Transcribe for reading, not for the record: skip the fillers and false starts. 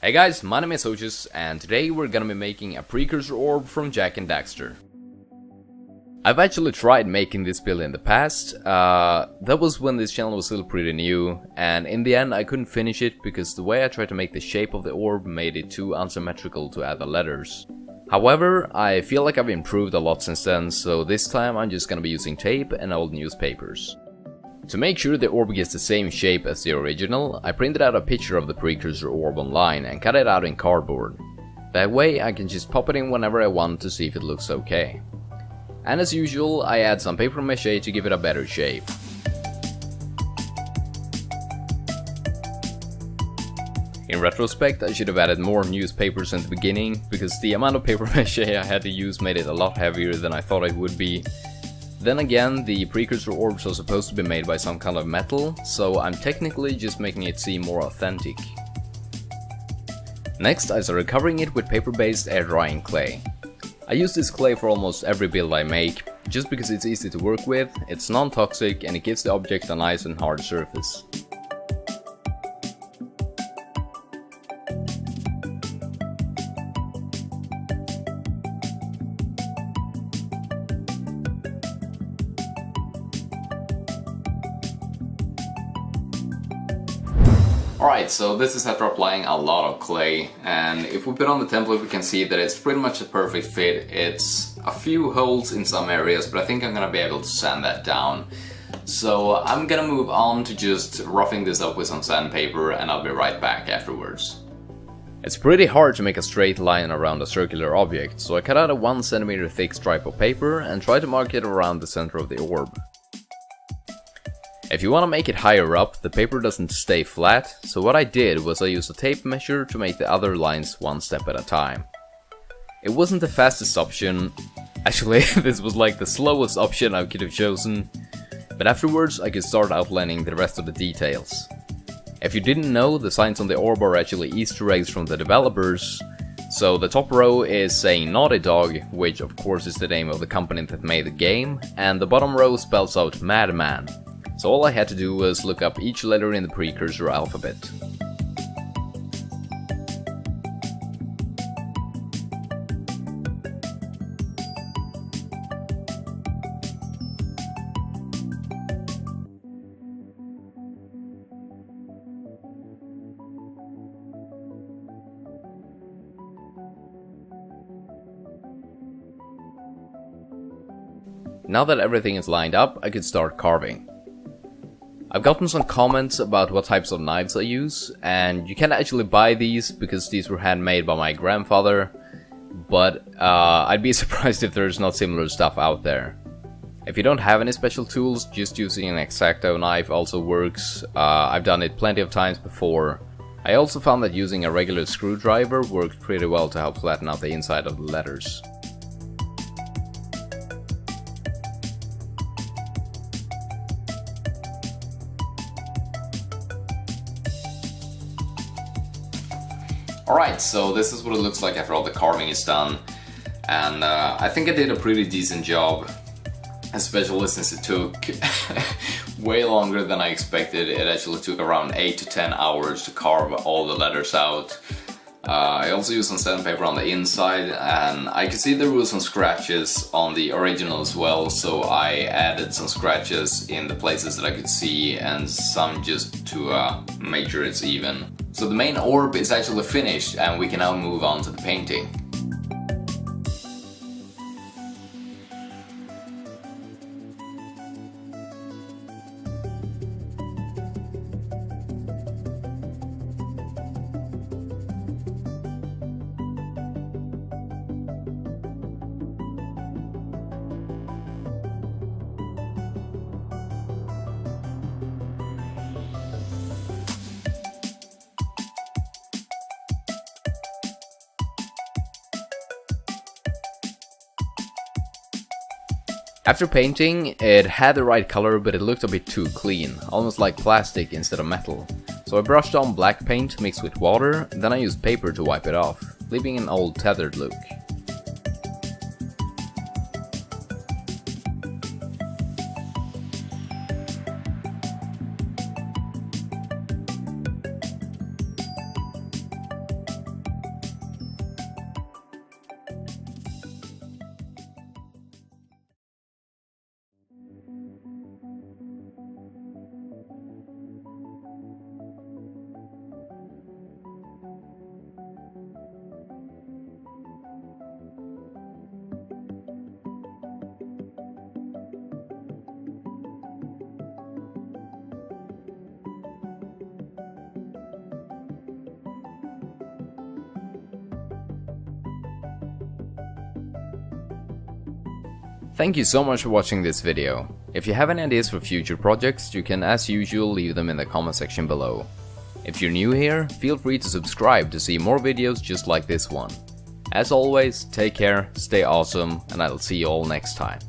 Hey guys, my name is Soaches, and today we're gonna be making a Precursor orb from Jak and Daxter. I've actually tried making this build in the past, that was when this channel was still pretty new, and in the end I couldn't finish it because the way I tried to make the shape of the orb made it too unsymmetrical to add the letters. However, I feel like I've improved a lot since then, so this time I'm just gonna be using tape and old newspapers. To make sure the orb gets the same shape as the original, I printed out a picture of the Precursor orb online and cut it out in cardboard. That way I can just pop it in whenever I want to see if it looks okay. And as usual, I add some paper mache to give it a better shape. In retrospect, I should have added more newspapers in the beginning, because the amount of paper mache I had to use made it a lot heavier than I thought it would be. Then again, the Precursor orbs are supposed to be made by some kind of metal, so I'm technically just making it seem more authentic. Next, I started covering it with paper-based air drying clay. I use this clay for almost every build I make, just because it's easy to work with, it's non-toxic, and it gives the object a nice and hard surface. Alright, so this is after applying a lot of clay, and if we put on the template we can see that it's pretty much a perfect fit. It's a few holes in some areas, but I think I'm gonna be able to sand that down. So I'm gonna move on to just roughing this up with some sandpaper, and I'll be right back afterwards. It's pretty hard to make a straight line around a circular object, so I cut out a 1 cm thick stripe of paper and try to mark it around the center of the orb. If you want to make it higher up, the paper doesn't stay flat, so what I did was I used a tape measure to make the other lines one step at a time. It wasn't the fastest option, actually this was like the slowest option I could have chosen, but afterwards I could start outlining the rest of the details. If you didn't know, the signs on the orb are actually Easter eggs from the developers, so the top row is saying Naughty Dog, which of course is the name of the company that made the game, and the bottom row spells out Madman. So all I had to do was look up each letter in the Precursor alphabet. Now that everything is lined up, I could start carving. I've gotten some comments about what types of knives I use, and you can't actually buy these because these were handmade by my grandfather, but I'd be surprised if there's not similar stuff out there. If you don't have any special tools, just using an X-Acto knife also works. I've done it plenty of times before. I also found that using a regular screwdriver worked pretty well to help flatten out the inside of the letters. Alright, so this is what it looks like after all the carving is done, and I think I did a pretty decent job, especially since it took way longer than I expected. It actually took around 8 to 10 hours to carve all the letters out. I also used some sandpaper on the inside, and I could see there were some scratches on the original as well, so I added some scratches in the places that I could see and some just to make sure it's even. So the main orb is actually finished, and we can now move on to the painting. After painting, it had the right color, but it looked a bit too clean, almost like plastic instead of metal. So I brushed on black paint mixed with water, then I used paper to wipe it off, leaving an old tethered look. Thank you so much for watching this video. If you have any ideas for future projects, you can as usual leave them in the comment section below. If you're new here, feel free to subscribe to see more videos just like this one. As always, take care, stay awesome, and I'll see you all next time.